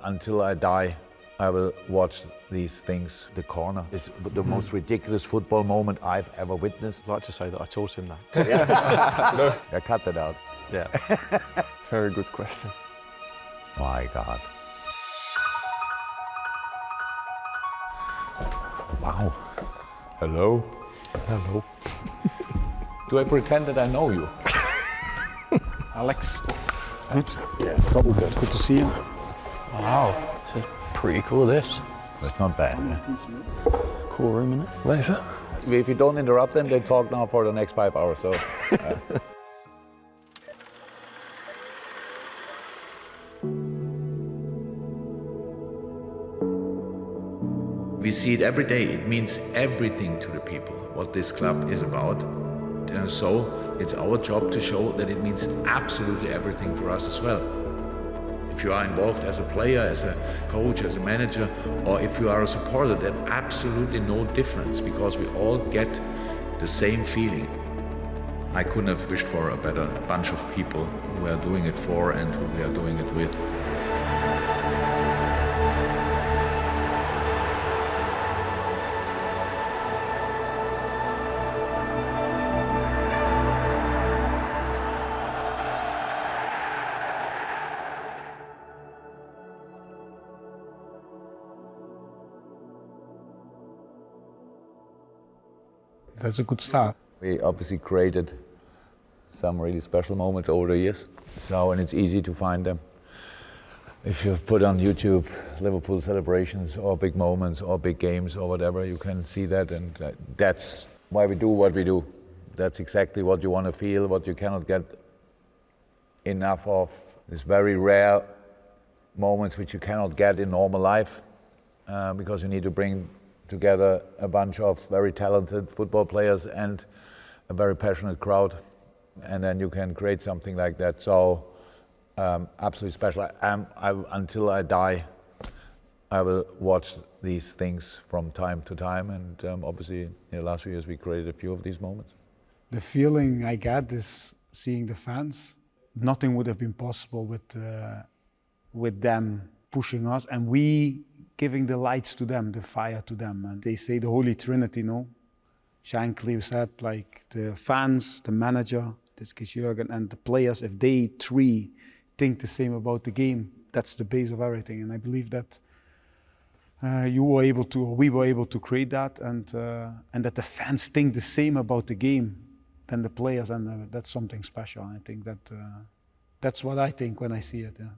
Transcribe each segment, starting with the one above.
Until I die, I will watch these things. The corner is the most ridiculous football moment I've ever witnessed. I'd like to say that I taught him that. I cut that out. Yeah. Very good question. My God. Wow. Hello. Hello. Do I pretend that I know you? Alex. Good. Yeah, probably good. Good to see you. Wow. This is pretty cool, this. That's not bad. Yeah? Cool room, isn't it? Where is it? If you don't interrupt them, they talk now for the next 5 hours. So. We see it every day. It means everything to the people, what this club is about. So it's our job to show that it means absolutely everything for us as well. If you are involved as a player, as a coach, as a manager, or if you are a supporter, there's absolutely no difference because we all get the same feeling. I couldn't have wished for a better bunch of people who we are doing it for and who we are doing it with. That's a good start. We obviously created some really special moments over the years. And it's easy to find them. If you put on YouTube Liverpool celebrations or big moments or big games or whatever, you can see that, and that's why we do what we do. That's exactly what you want to feel, what you cannot get enough of. These very rare moments which you cannot get in normal life because you need to bring together a bunch of very talented football players and a very passionate crowd, and then you can create something like that. So absolutely special. Until I die, I will watch these things from time to time, and obviously in the last few years we created a few of these moments. The feeling I get is seeing the fans. Nothing would have been possible with them pushing us, and we giving the lights to them, the fire to them. And they say the Holy Trinity, no? Shankly said, like, the fans, the manager, this case Jürgen, and the players, if they three think the same about the game, that's the base of everything. And I believe that we were able to create that, and that the fans think the same about the game than the players, and that's something special. I think that's what I think when I see it. Yeah.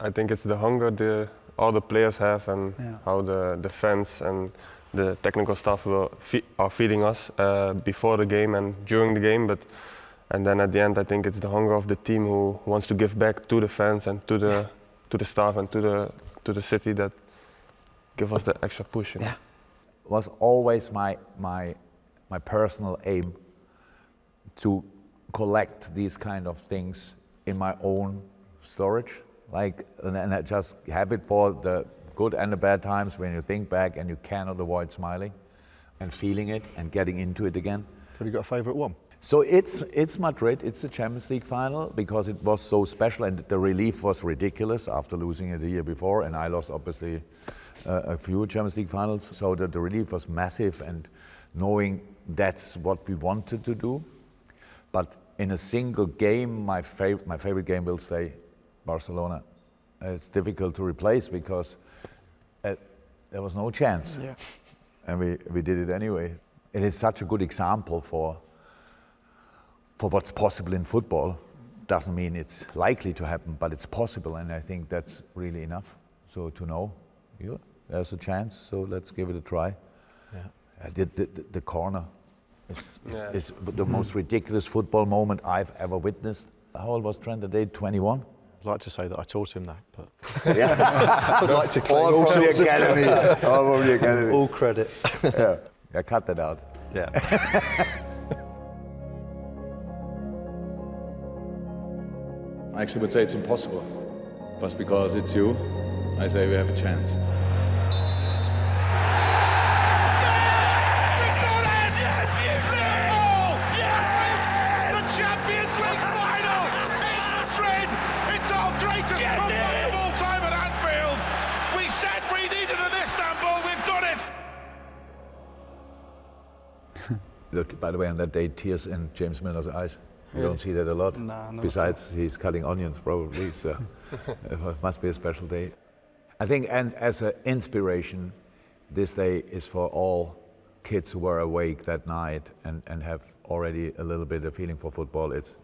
I think it's the hunger all the players have, and how the fans and the technical staff are feeding us before the game and during the game. And then at the end, I think it's the hunger of the team who wants to give back to the fans and to the staff and to the city that give us the extra push. You know? Yeah. It was always my personal aim to collect these kind of things in my own storage. And I just have it for the good and the bad times when you think back and you cannot avoid smiling and feeling it and getting into it again. Have you got a favourite one? So it's Madrid, it's the Champions League final because it was so special and the relief was ridiculous after losing it the year before, and I lost obviously a few Champions League finals, so the relief was massive, and knowing that's what we wanted to do. But in a single game, my favorite game will stay Barcelona. It's difficult to replace because there was no chance, and we did it anyway. It is such a good example for what's possible in football. Doesn't mean it's likely to happen, but it's possible, and I think that's really enough. So to know, there's a chance, so let's give it a try. Yeah. The corner is the most ridiculous football moment I've ever witnessed. How old was Trent that day? 21? I'd like to say that I taught him that, but I'd like to claim all from the academy. All from the academy. All credit. Yeah, cut that out. Yeah. I actually would say it's impossible, but because it's you, I say we have a chance. Look, by the way, on that day, tears in James Milner's eyes. You don't see that a lot. No, not Besides, he's cutting onions probably, so it must be a special day. I think, and as an inspiration, this day is for all kids who were awake that night and have already a little bit of feeling for football. It's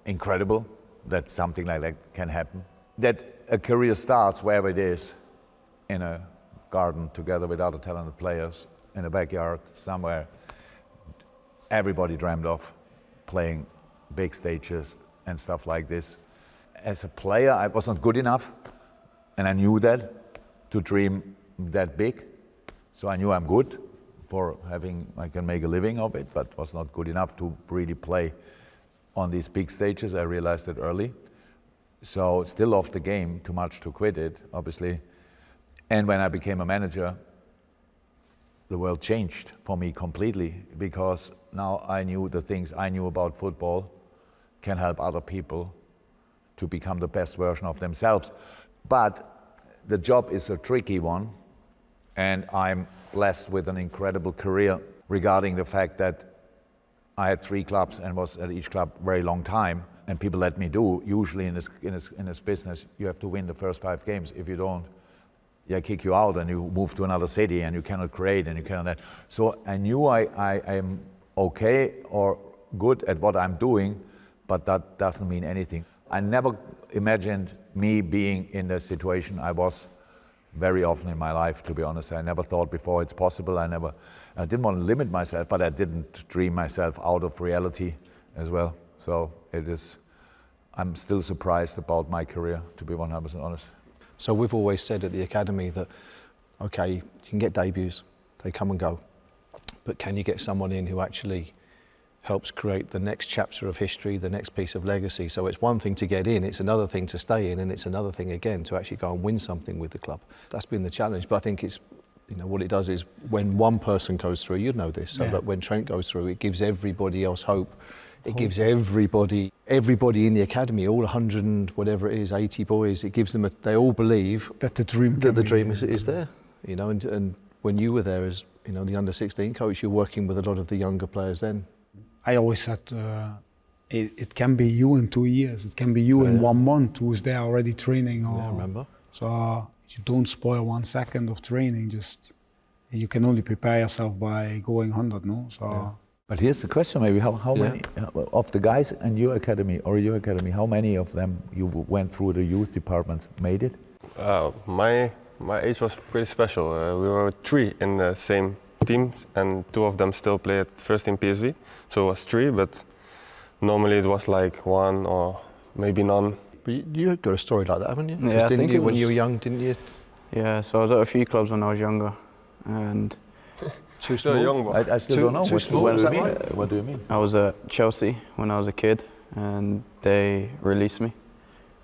incredible that something like that can happen. That a career starts wherever it is, in a garden together with other talented players, in a backyard somewhere. Everybody dreamed of playing big stages and stuff like this. As a player, I wasn't good enough, and I knew that, to dream that big. So I knew I'm good for I can make a living of it, but was not good enough to really play on these big stages. I realized it early. So still loved the game too much to quit it, obviously. And when I became a manager, the world changed for me completely, because now I knew the things I knew about football can help other people to become the best version of themselves. But the job is a tricky one, and I'm blessed with an incredible career regarding the fact that I had 3 clubs and was at each club very long time, and people let me do. Usually in this business, you have to win the first 5 games. If you don't, they kick you out and you move to another city and you cannot create and you cannot that. So I knew I am okay or good at what I'm doing, but that doesn't mean anything. I never imagined me being in the situation I was very often in my life, to be honest. I never thought before it's possible. I didn't want to limit myself, but I didn't dream myself out of reality as well. So I'm still surprised about my career, to be 100% honest. So we've always said at the academy that, okay, you can get debuts, they come and go, but can you get someone in who actually helps create the next chapter of history, the next piece of legacy? So it's one thing to get in, it's another thing to stay in, and it's another thing again to actually go and win something with the club. That's been the challenge, but I think it's, what it does is when one person goes through, you know this, so that when Trent goes through, it gives everybody else hope. It gives everybody in the academy, all 100 and whatever it is, 80 boys, it gives them, they all believe that the dream is there, and when you were there as, the under-16 coach, you're working with a lot of the younger players then. I always said, it can be you in 2 years, it can be you in 1 month who's there already training. I remember. So you don't spoil 1 second of training, you can only prepare yourself by going 100, no? So. Yeah. But here's the question, maybe, how many of the guys in your academy, how many of them you went through the youth department made it? My age was pretty special. We were 3 in the same teams, and 2 of them still play at first team PSV. So it was 3, but normally it was like 1 or maybe none. But you got a story like that, haven't you? Yeah, didn't you when you were young, didn't you? Yeah, so I was at a few clubs when I was younger, and too small. Young, I still don't know. Too small. What do you mean? I was at Chelsea when I was a kid, and they released me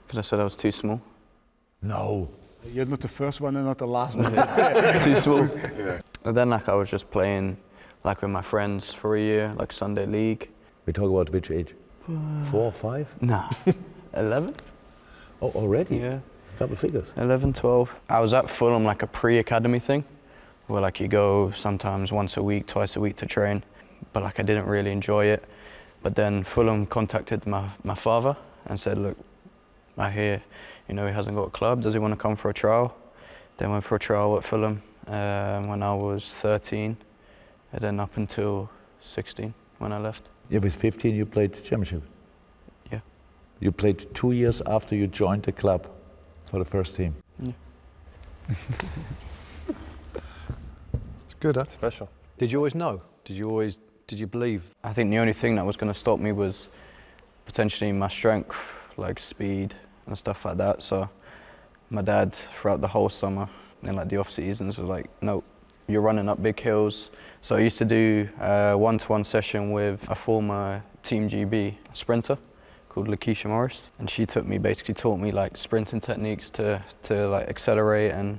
because I said I was too small. No. You're not the first one and not the last one. Too small. Yeah. And then I was just playing with my friends for a year, Sunday league. We talk about which age? 4 or 5? No, 11. Oh, already? Yeah. Double figures. 11, 12. I was at Fulham, a pre-academy thing, where you go sometimes once a week, twice a week to train, but I didn't really enjoy it. But then Fulham contacted my father and said, look, I hear, he hasn't got a club, does he want to come for a trial? Then went for a trial at Fulham when I was 13, and then up until 16 when I left. Yeah, with 15 you played championship? Yeah. You played 2 years after you joined the club for the first team? Yeah. Good, huh? Special. Did you always know? Did you believe? I think the only thing that was going to stop me was potentially my strength, speed and stuff like that. So my dad, throughout the whole summer and the off seasons, was like, no, you're running up big hills. So I used to do a one-to-one session with a former Team GB sprinter called Lakeisha Morris, and she taught me sprinting techniques to accelerate and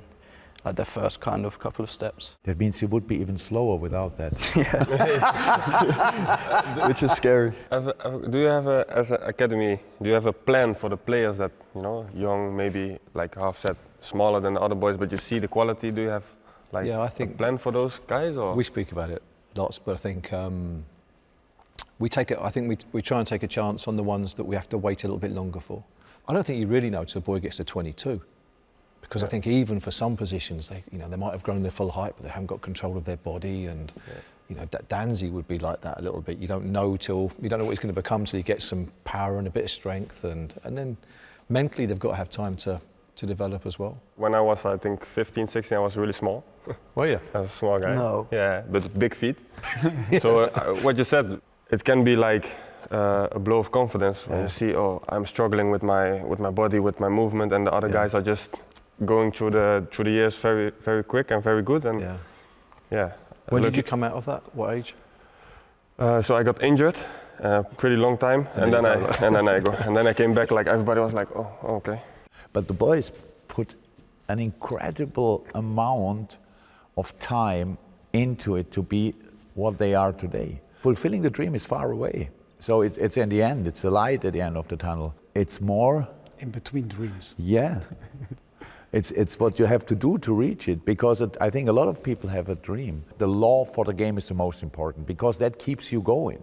the first couple of steps. That means you would be even slower without that. Which is scary. Do you have as an academy, do you have a plan for the players that, young, maybe half set, smaller than the other boys, but you see the quality? Do you have I think a plan for those guys? Or? we speak about it lots, but I think we try and take a chance on the ones that we have to wait a little bit longer for. I don't think you really know till a boy gets to 22, because I think even for some positions, they might have grown their full height, but they haven't got control of their body, and Danzi would be like that a little bit. You don't know what he's going to become till he gets some power and a bit of strength, and then mentally they've got to have time to develop as well. When I was, I think, 15, 16, I was really small. Were you? I was a small guy. No. Yeah, but big feet. So what you said, it can be like a blow of confidence when you see, oh, I'm struggling with my body, with my movement, and the other guys are just going through the years very, very quick and very good. And When did you come out of that? What age? So I got injured, pretty long time, and then I came back. Like everybody was like, oh, okay. But the boys put an incredible amount of time into it to be what they are today. Fulfilling the dream is far away. So it's in the end, it's the light at the end of the tunnel. It's more... In between dreams. Yeah. It's what you have to do to reach it, because I think a lot of people have a dream. The love for the game is the most important, because that keeps you going.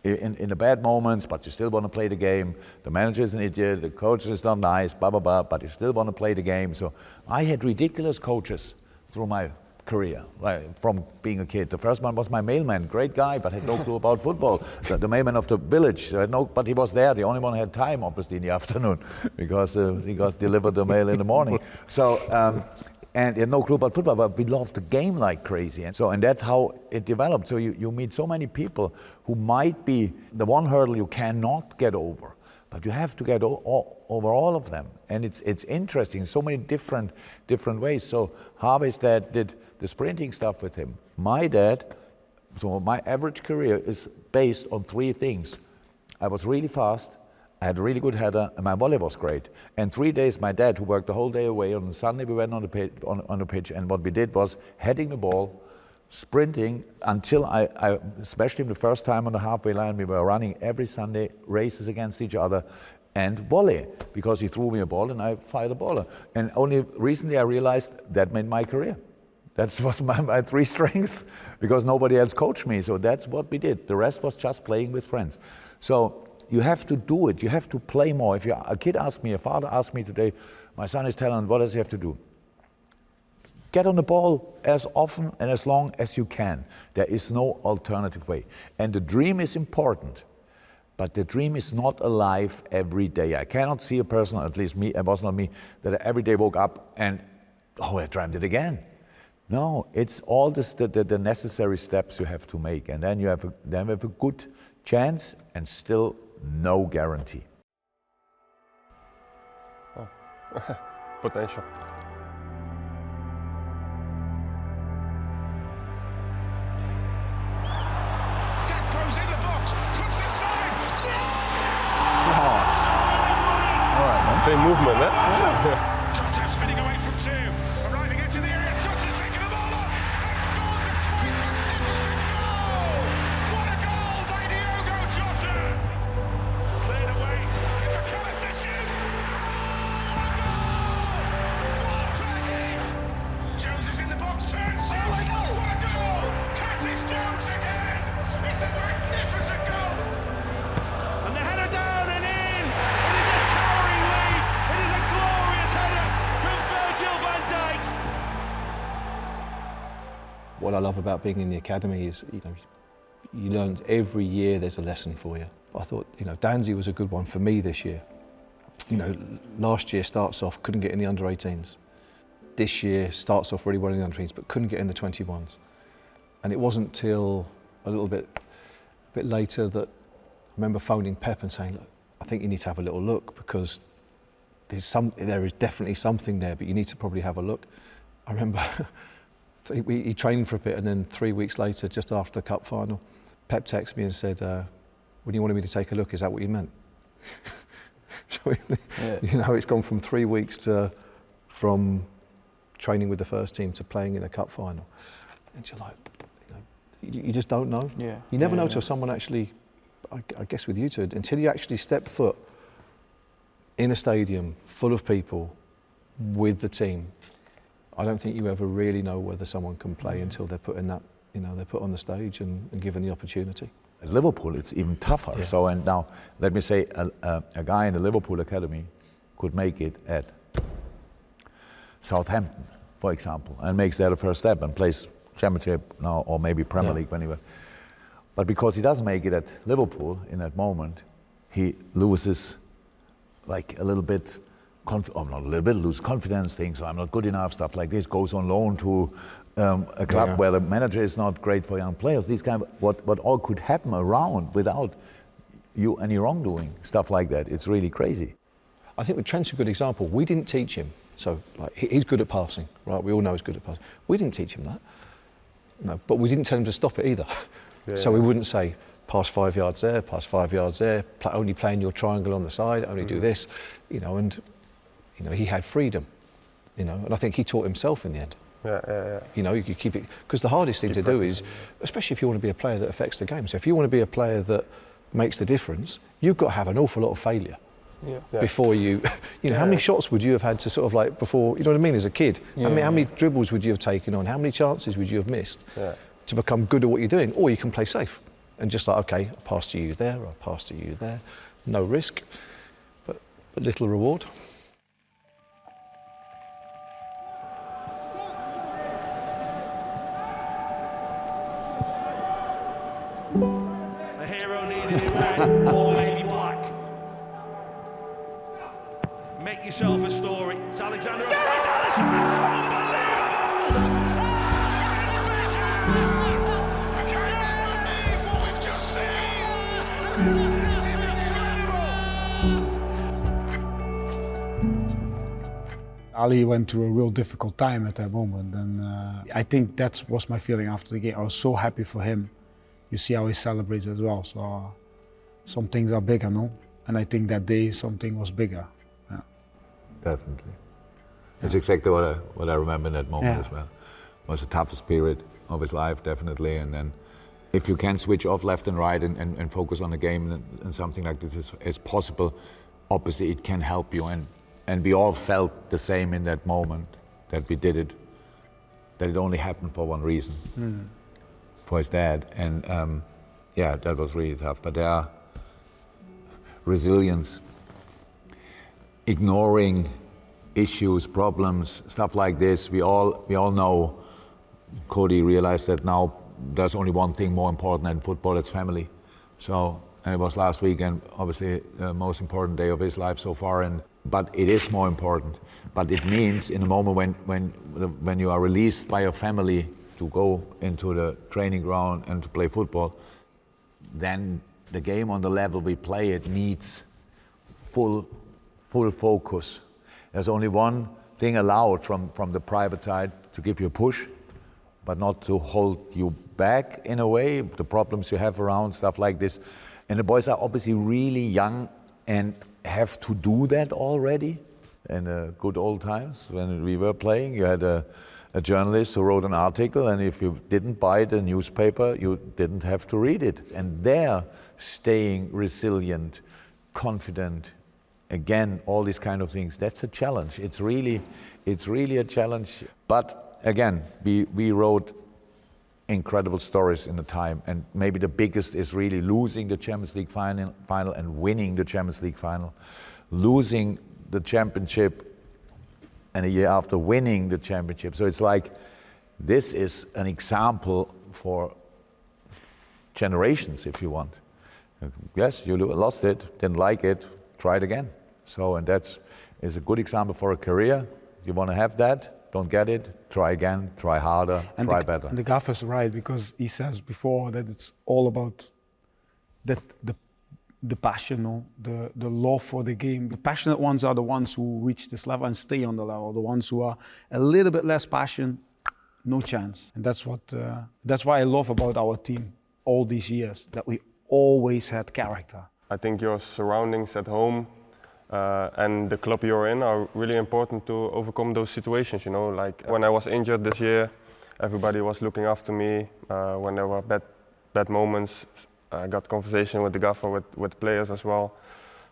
In the bad moments, but you still want to play the game. The manager is an idiot, the coach is not nice, blah, blah, blah, but you still want to play the game. So I had ridiculous coaches through my career, like from being a kid. The first one was my mailman, great guy, but had no clue about football. The mailman of the village, but he was there. The only one who had time, obviously, in the afternoon, because he got delivered the mail in the morning. So, and he had no clue about football, but we loved the game like crazy. And that's how it developed. So you meet so many people who might be the one hurdle you cannot get over, but you have to get over all of them. And it's interesting, so many different ways. So Harvey's dad did the sprinting stuff with him. My dad, so my average career is based on 3 things. I was really fast, I had a really good header, and my volley was great. And 3 days, my dad, who worked the whole day away, on Sunday we went on the pitch, and what we did was heading the ball, sprinting until I especially the first time on the halfway line, we were running every Sunday, races against each other, and volley, because he threw me a ball and I fired a ball. And only recently I realized that made my career. That was my 3 strengths, because nobody else coached me. So that's what we did. The rest was just playing with friends. So you have to do it. You have to play more. If a kid asks me, a father asked me today, my son is talented, what does he have to do? Get on the ball as often and as long as you can. There is no alternative way. And the dream is important, but the dream is not alive every day. I cannot see a person, at least me, it was not me, that every day woke up and, I dreamed it again. No, it's all the necessary steps you have to make, and then you have a good chance, and still no guarantee. Oh. Potential. Gakpo's in the box, cuts inside. All right, man. Same movement, eh? Jota spinning away from 2, arriving into the area. Jota's taken the ball on and scores a quite magnificent goal. What a goal by Diogo Jota! Cleared away. McAllister shoots. What a goal! What a hit! Jones is in the box, turns, shoots. What a goal! Curtis Jones again. It's a magnificent goal. And the header down and in. It is a towering lead. It is a glorious header from Virgil van Dijk. What I love about being in the academy is, you learn every year there's a lesson for you. I thought, Danzi was a good one for me this year. Last year starts off, couldn't get in the under-18s. This year starts off really well in the under-18s, but couldn't get in the 21s. And it wasn't till a bit later that I remember phoning Pep and saying, look, I think you need to have a little look, because there is definitely something there, but you need to probably have a look. I remember he trained for a bit, and then 3 weeks later, just after the cup final, Pep texted me and said, when you wanted me to take a look, is that what you meant? So, it's gone from 3 weeks from training with the first team to playing in a cup final. And you're like, you just don't know. Yeah. You never know till someone actually, I guess with you two, until you actually step foot in a stadium full of people with the team, I don't think you ever really know whether someone can play until they're put in you know, they're put on the stage and given the opportunity. At Liverpool, it's even tougher. Yeah. So, and now, let me say, a guy in the Liverpool academy could make it at Southampton, for example, and makes that a first step and plays Championship now, or maybe Premier League, anyway. But because he doesn't make it at Liverpool in that moment, he loses like a little bit, lose confidence, thinks, I'm not good enough, stuff like this, goes on loan to a club where the manager is not great for young players. These kind of, what all could happen around without you any wrongdoing, stuff like that. It's really crazy. I think with Trent's a good example. We didn't teach him. So like, he's good at passing, right? We all know he's good at passing. We didn't teach him that. No, but we didn't tell him to stop it either. Yeah. So we wouldn't say, pass 5 yards there, pass 5 yards there, only play in your triangle on the side, only do this, you know, and you know, he had freedom, you know, and I think he taught himself in the end. Yeah. You know, you keep it, because the hardest thing to do is, especially if you want to be a player that affects the game. So if you want to be a player that makes the difference, you've got to have an awful lot of failure. Before you know, how many shots would you have had to sort of like before, you know what I mean, as a kid? How many dribbles would you have taken on? How many chances would you have missed to become good at what you're doing? Or you can play safe and just like, okay, I'll pass to you there, I'll pass to you there. No risk, but little reward. The hero needed in red or maybe black. Make yourself a story. It's Alexander. It's Alisson! Unbelievable! Can you believe what we've just seen? It is incredible! Ali went through a real difficult time at that moment, and I think that was my feeling after the game. I was so happy for him. You see how he celebrates as well. So some things are bigger, no? And I think that day something was bigger. Definitely. It's exactly what I remember in that moment as well. It was the toughest period of his life, definitely. And then if you can switch off left and right and focus on the game and something like this is possible, obviously it can help you. And we all felt the same in that moment, that we did it, that it only happened for one reason, for his dad. And that was really tough. But there are resilience, ignoring issues, problems, stuff like this. We all know. Cody realized that now there's only one thing more important than football, it's family. So, and it was last week, and obviously the most important day of his life so far. But it is more important. But it means in a moment when you are released by your family to go into the training ground and to play football, then the game on the level we play it needs full focus. There's only one thing allowed from the private side, to give you a push, but not to hold you back in a way, the problems you have around, stuff like this. And the boys are obviously really young and have to do that already. In the good old times when we were playing, you had a journalist who wrote an article, and if you didn't buy the newspaper, you didn't have to read it. And they're staying resilient, confident. Again, all these kind of things, that's a challenge. It's really a challenge. But again, we wrote incredible stories in the time, and maybe the biggest is really losing the Champions League final and winning the Champions League final. Losing the championship and a year after winning the championship. So it's like, this is an example for generations, if you want. Yes, you lost it, didn't like it, try it again. So, and that is a good example for a career. You want to have that, don't get it, try again, try harder, try better. And the gaffer's right, because he says before that it's all about that the passion, or the love for the game. The passionate ones are the ones who reach this level and stay on the level. The ones who are a little bit less passionate, no chance. And that's why I love about our team all these years, that we always had character. I think your surroundings at home and the club you're in are really important to overcome those situations. You know, like when I was injured this year, everybody was looking after me. When there were bad moments, I got conversation with the gaffer, with players as well.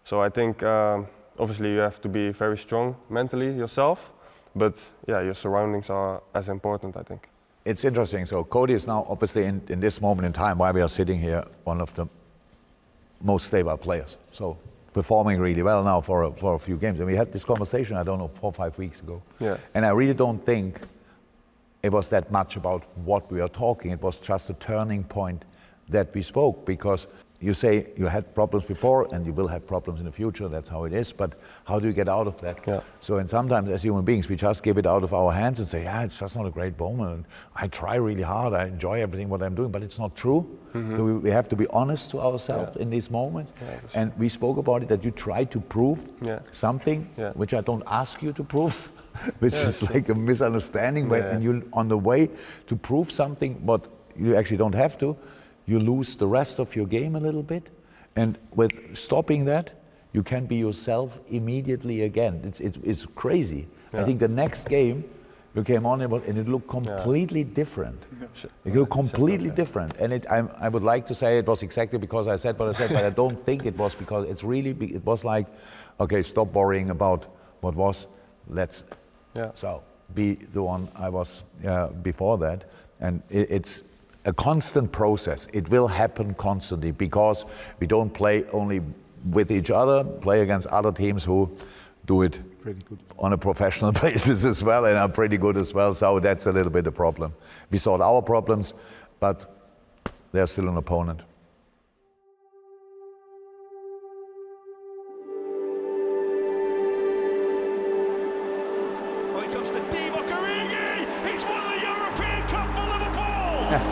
So I think obviously you have to be very strong mentally yourself, but yeah, your surroundings are as important, I think. It's interesting. So Cody is now obviously in this moment in time while we are sitting here, one of the most stable players. So performing really well now for a few games. And we had this conversation, I don't know, 4 or 5 weeks ago. Yeah. And I really don't think it was that much about what we are talking. It was just a turning point that we spoke, because you say you had problems before and you will have problems in the future. That's how it is. But how do you get out of that? Yeah. So, and sometimes as human beings, we just give it out of our hands and say, yeah, it's just not a great moment. I try really hard. I enjoy everything what I'm doing, but it's not true. So we have to be honest to ourselves in these moments. Yeah, and we spoke about it, that you try to prove something which I don't ask you to prove, which is like a misunderstanding. And you're on the way to prove something, but you actually don't have to. You lose the rest of your game a little bit. And with stopping that, you can be yourself immediately again. It's crazy. I think the next game, you came on and it looked completely different. It looked completely different. And I would like to say it was exactly because I said what I said, but I don't think it was, because it was like, okay, stop worrying about what was, let's so be the one I was before that. And it's a constant process. It will happen constantly, because we don't play only with each other, play against other teams who do it pretty good on a professional basis as well, and are pretty good as well. So that's a little bit a problem. We solved our problems, but they're still an opponent.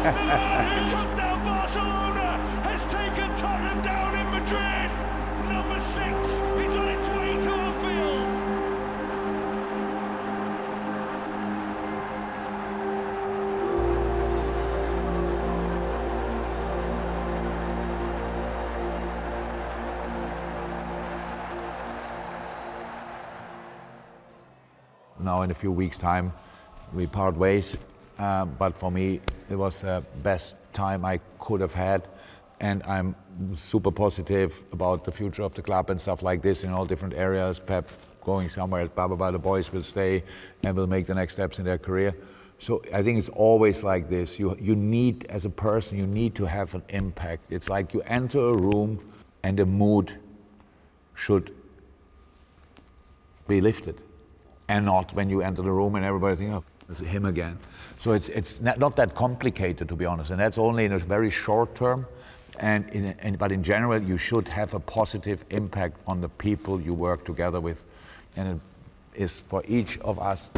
The man who took down Barcelona has taken Tottenham down in Madrid. Number 6 is on its way to Anfield. Now in a few weeks' time, we part ways. But for me, it was the best time I could have had, and I'm super positive about the future of the club and stuff like this in all different areas. Pep going somewhere, blah, blah, blah, the boys will stay and will make the next steps in their career. So I think it's always like this. You need, as a person, you need to have an impact. It's like you enter a room and the mood should be lifted, and not when you enter the room and everybody thinks, oh, it's him again. So it's not that complicated, to be honest, and that's only in a very short term. But in general, you should have a positive impact on the people you work together with, and it is for each of us.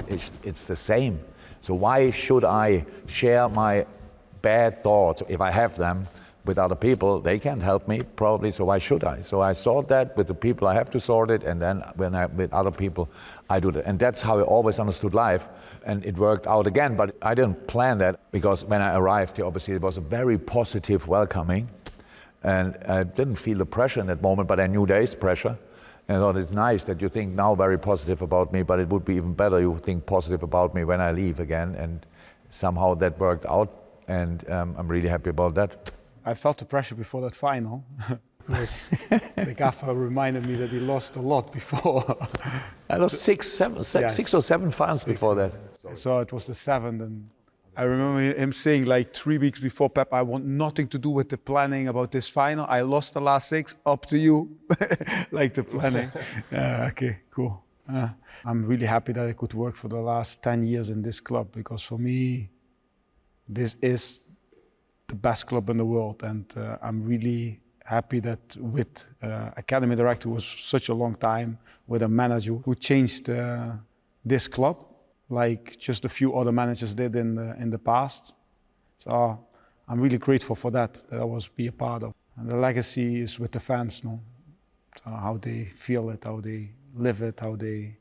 It's the same. So why should I share my bad thoughts, if I have them, with other people? They can't help me probably, so why should I? So I sort that with the people I have to sort it, and then with other people I do that. And that's how I always understood life, and it worked out again. But I didn't plan that, because when I arrived here, obviously it was a very positive welcoming, and I didn't feel the pressure in that moment, but I knew there is pressure. And I thought it's nice that you think now very positive about me, but it would be even better you think positive about me when I leave again. And somehow that worked out, and I'm really happy about that. I felt the pressure before that final. The gaffer reminded me that he lost a lot before. I lost six or seven finals before that. So it was the 7th, and I remember him saying like 3 weeks before, Pep, I want nothing to do with the planning about this final. I lost the last 6, up to you. Like the planning. Okay, cool. I'm really happy that I could work for the last 10 years in this club, because for me, this is the best club in the world, and I'm really happy that with academy director was such a long time, with a manager who changed this club like just a few other managers did in the past. So I'm really grateful for that I was be a part of. And the legacy is with the fans, no? So how they feel it, how they live it, how they.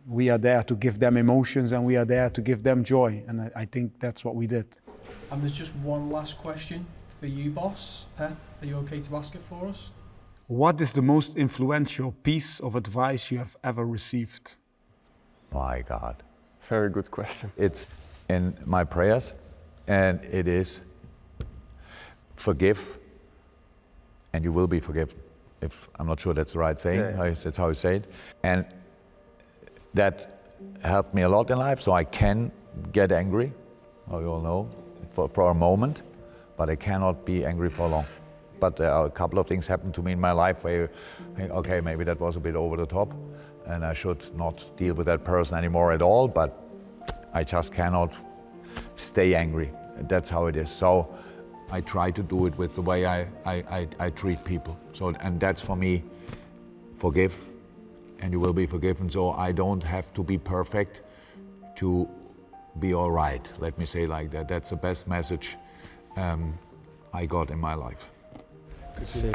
We are there to give them emotions, and we are there to give them joy, and I think that's what we did. And there's just one last question for you, boss. Pep, are you okay to ask it for us? What is the most influential piece of advice you have ever received? My God. Very good question. It's in my prayers, and it is forgive, and you will be forgiven. I'm not sure that's the right saying, that's how you say it. And that helped me a lot in life, so I can get angry, you all know, for a moment, but I cannot be angry for long. But there are a couple of things happened to me in my life where you think, okay, maybe that was a bit over the top and I should not deal with that person anymore at all, but I just cannot stay angry. That's how it is. So I try to do it with the way I treat people. So, and that's for me, forgive and you will be forgiven. So I don't have to be perfect to be all right. Let me say like that. That's the best message I got in my life. Good to see you.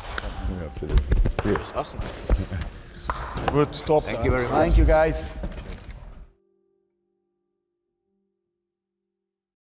Absolutely. Awesome. Good, stop. Thank you very much. Thank you, guys.